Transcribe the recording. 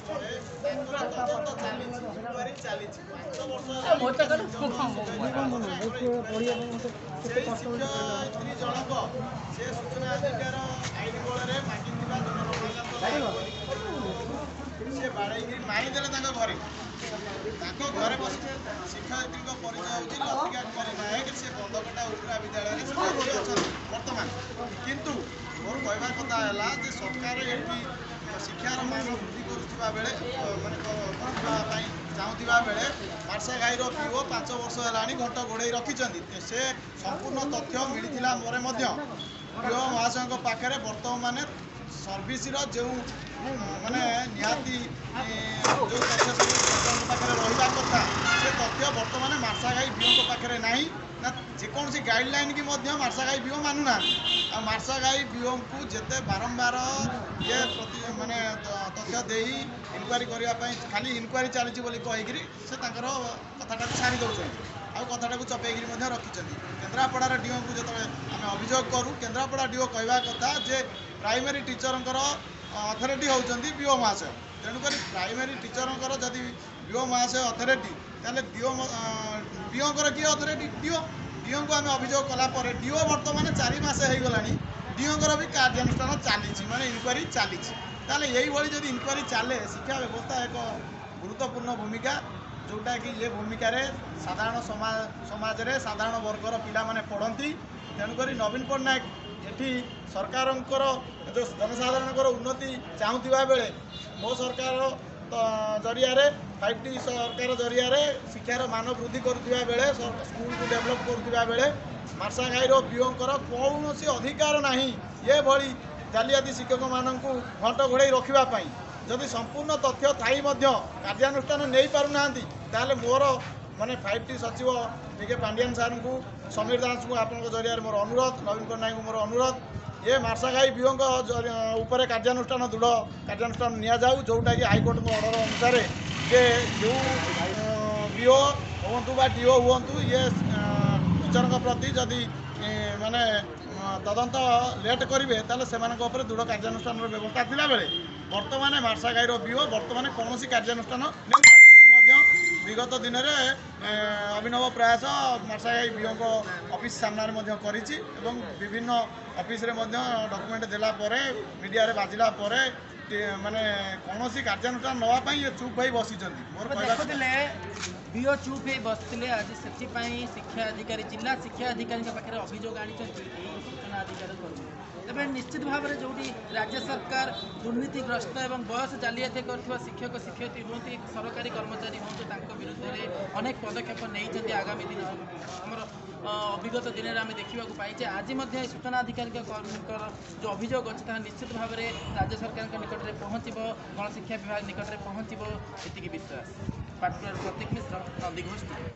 घरे घरे बस शिक्षयित्री परिचय हूँ लक्ष्मीकांत नायक से बंदकटा उपरा विद्यालय बर्तमान किंतु मोर कहवा कथा है सरकार ये शिक्षार मान वृद्धि करुवा बेले मानने चाहूबा बेले मार्साघाईर पीओ 5 वर्ष है घंट घोड़े रखिंट से संपूर्ण तथ्य मिलता मोर पीओ महाशय पाखे बर्तमान सर्विस जो माने निहाती जो तथ्य सब पाखे रहा कथा से तथ्य बर्तमान मार्साघाई बीओ पाखे ना ना जेकोसी गाइडलाइन की मार्साघाई बीओ मानुना आ मार्साघाई बीओ को जिते बारंबार ये प्रति माने तथ्य दे इनक्वारी करने खाली इनक्वारी चली कहीकि से कथाटा छाड़ी दौरान आ कथाटा चपेगी रखिंट केन्द्रापड़ार डीओ को जो आम अभियोग करूँ केन्द्रापड़ा डीओ कहवा कथा जे प्राइमरी टीचर अथॉरिटी होती बीओ महाशय तेणुक प्राइमरी टीचर जदि बीओ महाशय अथॉरिटी ताले बीओ किए अथॉरिटी डीओ को आम अभियोग कलापर डीओ बर्तमान 4 मास हो गला डीओ भी कार्यानुष्ठान चली माने इनक्वारी चली यही जब इनक्वारी चले शिक्षा व्यवस्था एक गुरुत्वपूर्ण भूमिका जोटा कि ये भूमिका साधारण समाज रे साधारण वर्गर पिला माने पढ़ती तेणुक नवीन पट्टनायक ये सरकार जो जनसाधारण उन्नति चाहूबा बेले मो सरकार जरिया 5T सरकार जरिया शिक्षार मान वृद्धि करुवा बेले स्कूल को डेभलप करुवा बेले मार्साघाईर पीओंकर कौन अधिकार ना ये भली जालियाती शिक्षक मानक घंट घोड़े रखापी जदि संपूर्ण तथ्य थी कार्यानुष्ठान नहीं पारना ताले मोर माने 5T सचिव टी पांडियान सार को समीर दास को आप जरिया मोर अनुरोध नवीन पट्टनायक को मोर अनुरोध ये मार्साघाई बीओ उपर कार्यानुष्ठान दृढ़ कार्यानुष्ठान नि जाऊ जोटा कि हाइकोर्ट ऑर्डर अनुसार जे जो बीओ हूँ बा डीओ हूँ ये टीचर प्रति जदि माने तदंत लेट करेंगे ताले से दृढ़ कार्यानुष्ठान व्यवस्था थिला बेले बर्तमान मार्साघाईर बीओ बर्तमान कौन कार्यानुष्ठान विगत दिन में अभिनव प्रयास मार्साघाई बीओ ऑफिस सामने करिछि एवं विभिन्न ऑफिस रे डॉक्यूमेंट देला परे मीडिया रे बाजिला परे माने कौन कार्यानुष्ठान नवाई ये चुप भाई बसी देखुले बीओ चुप हो बसते आज से शिक्षा अधिकारी जिला शिक्षा अधिकारी पाखे अभियोग आनी सूचना अधिकारी तेज निश्चित भाव में जो राज्य सरकार दुर्नीतिग्रस्त एवं बयस जालियाती कर शिक्षक शिक्षयित्री हूँ सरकारी कर्मचारी हूँ विरुद्ध में अनेक पदक्षेप नहीं आगामी दिन आमर विगत दिन में आम देखा पाइचे आज सूचना अधिकारी जो अभियोग अच्छे निश्चित भाव में राज्य सरकार निकट में पहुँच गणशिक्षा विभाग निकट में पहुँच ये विश्वास। पार्टिकुलर प्रतीक मिश्र नंदीघोष।